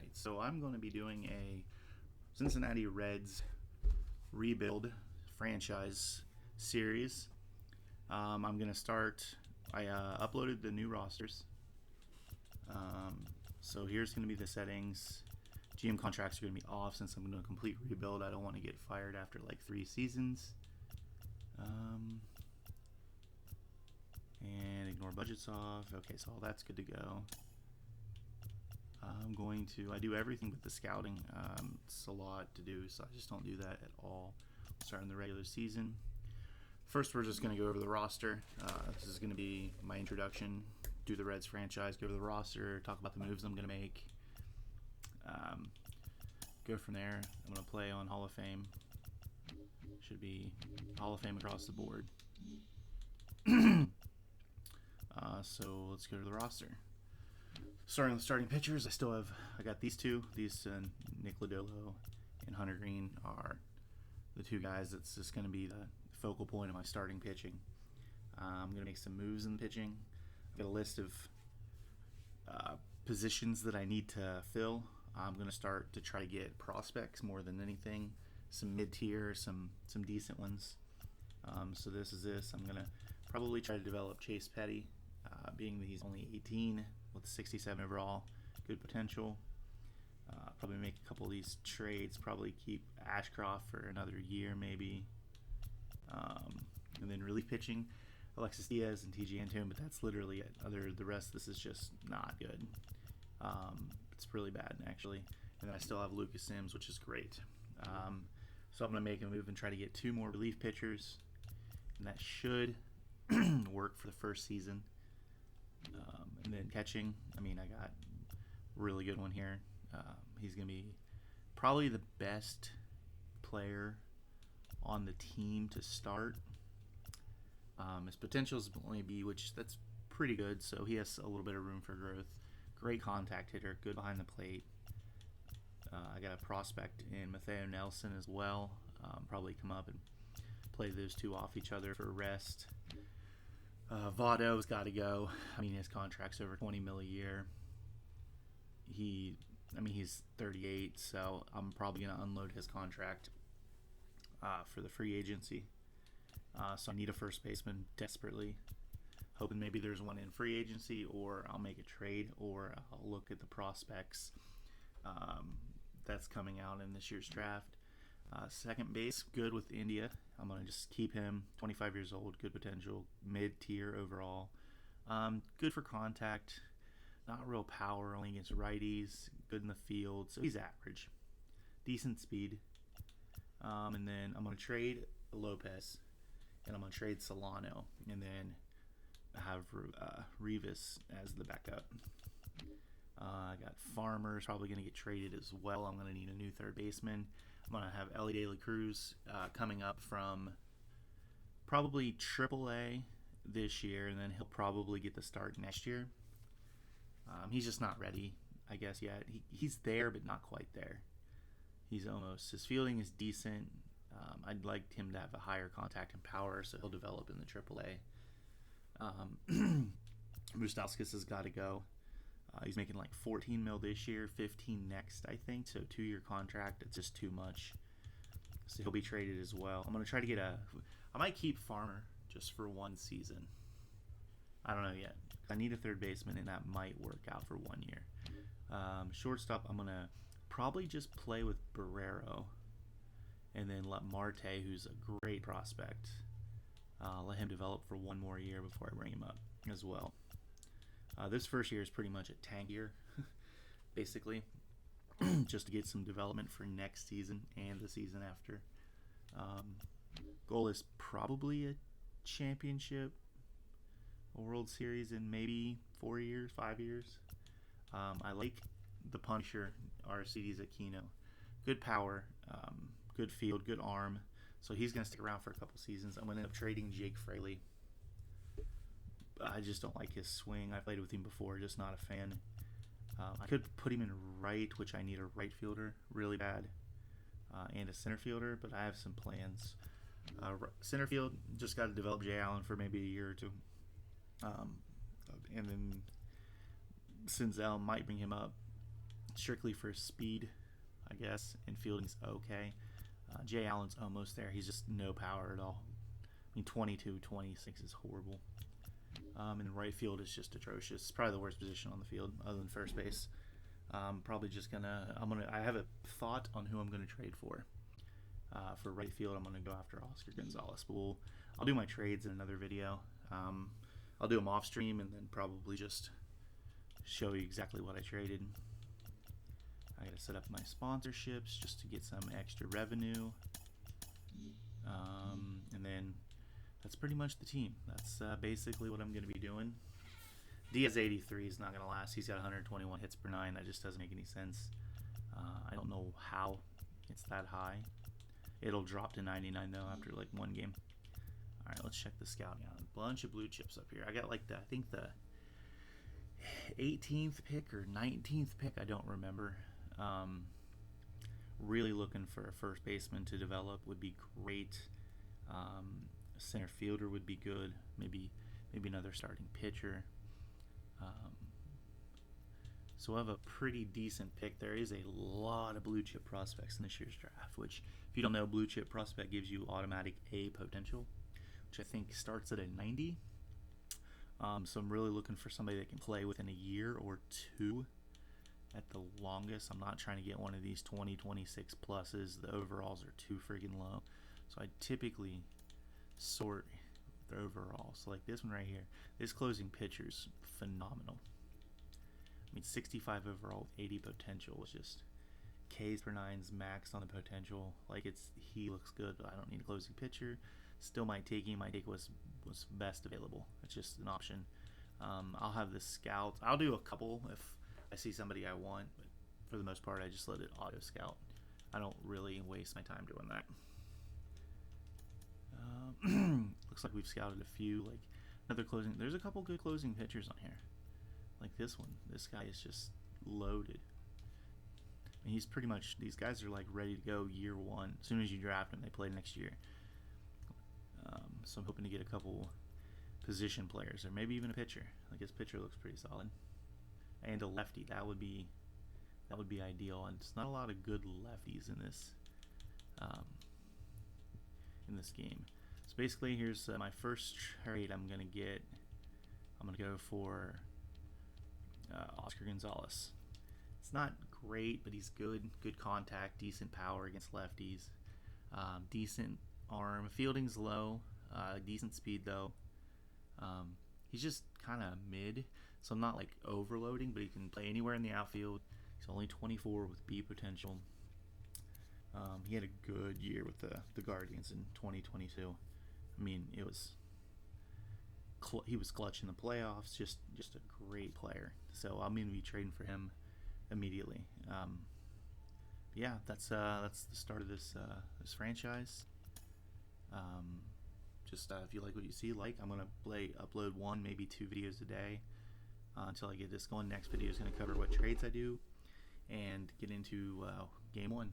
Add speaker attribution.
Speaker 1: Alright, so I'm going to be doing a Cincinnati Reds rebuild franchise series. I'm going to start, I uploaded the new rosters. So here's going to be the settings. GM contracts are going to be off since I'm doing a complete rebuild. I don't want to get fired after like 3 seasons. And ignore budgets off. Okay, so all that's good to go. I do everything with the scouting. It's a lot to do, so I just don't do that at all. Starting the regular season. First, we're just going to go over the roster. This is going to be my introduction to the Reds franchise. Go over the roster, talk about the moves I'm going to make. Go from there. I'm going to play on Hall of Fame. Should be Hall of Fame across the board. So let's go to the roster. Starting with starting pitchers, I got these two. Nick Lodolo and Hunter Green are the two guys that's just going to be the focal point of my starting pitching. I'm going to make some moves in the pitching. I've got a list of positions that I need to fill. I'm going to start to try to get prospects more than anything. Some mid-tier, some decent ones. So this. I'm going to probably try to develop Chase Petty, being that he's only 18 with 67 overall. Good potential. Probably make a couple of these trades. Probably keep Ashcroft for another year maybe. And then relief pitching, Alexis Diaz and TG Antone, but that's literally it. The rest of this is just not good. It's really bad actually. And then I still have Lucas Sims, which is great. So I'm going to make a move and try to get 2 more relief pitchers, and that should work for the first season. And then catching, I got a really good one here. He's going to be probably the best player on the team to start. His potential is only B, that's pretty good, so he has a little bit of room for growth. Great contact hitter, good behind the plate. I got a prospect in Mateo Nelson as well. Probably come up and play those two off each other for rest. Votto's got to go. His contract's over $20 million a year. He's 38, so I'm probably going to unload his contract for the free agency. So I need a first baseman desperately. Hoping maybe there's one in free agency, or I'll make a trade, or I'll look at the prospects that's coming out in this year's draft. Second base, good with India. I'm going to just keep him. 25 years old, good potential, mid-tier overall. Good for contact, not real power, only against righties, good in the field, so he's average. Decent speed. And then I'm going to trade Lopez, and I'm going to trade Solano, and then have Rivas as the backup. I got Farmer's probably going to get traded as well. I'm going to need a new third baseman. I'm going to have Ellie De La Cruz coming up from probably AAA this year, and then he'll probably get the start next year. He's just not ready, I guess, yet. He's there, but not quite there. He's almost. His fielding is decent. I'd like him to have a higher contact and power, so he'll develop in the AAA. Mustauskas has got to go. He's making like $14 million this year, $15 next, I think. So 2-year contract, it's just too much. So he'll be traded as well. I'm going to try to I might keep Farmer just for 1 season. I don't know yet. I need a third baseman, and that might work out for 1 year. Shortstop, I'm going to probably just play with Barrero, and then let Marte, who's a great prospect, let him develop for 1 more year before I bring him up as well. This first year is pretty much a tank year, basically, just to get some development for next season and the season after. Goal is probably a championship, a World Series in maybe 4 years, 5 years. I like the Punisher, Aristides Aquino. Good power, good field, good arm. So he's going to stick around for a couple seasons. I'm going to end up trading Jake Fraley. I just don't like his swing. I played with him before, just not a fan. I could put him in right, which I need a right fielder really bad, and a center fielder, but I have some plans. Center field, just got to develop Jay Allen for maybe a year or two. And then Senzel might bring him up strictly for speed, I guess, and fielding's okay. Jay Allen's almost there. He's just no power at all. I mean, 22, 26 is horrible. And right field is just atrocious. It's probably the worst position on the field, other than first base. Probably just I have a thought on who I'm gonna trade for. For right field, I'm gonna go after Oscar Gonzalez. But I'll do my trades in another video. I'll do them off stream and then probably just show you exactly what I traded. I gotta set up my sponsorships just to get some extra revenue. And then that's pretty much the team. That's basically what I'm gonna be doing. Diaz 83 is not gonna last. He's got 121 hits per 9. That just doesn't make any sense. I don't know how it's that high. It'll drop to 99 though after like one game. All right, let's check the scouting out. A bunch of blue chips up here. I got like I think the 18th pick or 19th pick. I don't remember. Really looking for a first baseman to develop would be great. A center fielder would be good. Maybe another starting pitcher. So I have a pretty decent pick. There is a lot of blue chip prospects in this year's draft, which, if you don't know, blue chip prospect gives you automatic A potential, which I think starts at a 90. So I'm really looking for somebody that can play within a year or two at the longest. I'm not trying to get one of these 2026 pluses. The overalls are too friggin' low. So I typically sort the overalls. So like this one right here, this closing pitcher's phenomenal. I mean, 65 overall with 80 potential is just Ks per 9's max on the potential. Like he looks good, but I don't need a closing pitcher. Still might take him. Might take what's best available. It's just an option. I'll have the scouts. I'll do a couple if I see somebody I want, but for the most part, I just let it auto scout. I don't really waste my time doing that. Looks like we've scouted a few. Like another closing. There's a couple good closing pitchers on here. Like this one. This guy is just loaded. And he's pretty much, these guys are like ready to go year one. As soon as you draft them, they play next year. So I'm hoping to get a couple position players, or maybe even a pitcher. Like his pitcher looks pretty solid. And a lefty. That would be ideal. And it's not a lot of good lefties in this game. So basically, here's my first trade. I'm gonna go for Oscar Gonzalez. It's not great, but he's good. Good contact, decent power against lefties, decent arm. Fielding's low, decent speed though. He's just kind of mid, so I'm not like overloading, but he can play anywhere in the outfield. He's only 24 with B potential. He had a good year with the Guardians in 2022. I mean, he was clutch in the playoffs. Just a great player. So I'm going to be trading for him immediately. Yeah, that's the start of this franchise. If you like what you see, I'm going to upload 1, maybe 2 videos a day until I get this going. Next video is going to cover what trades I do and get into game 1.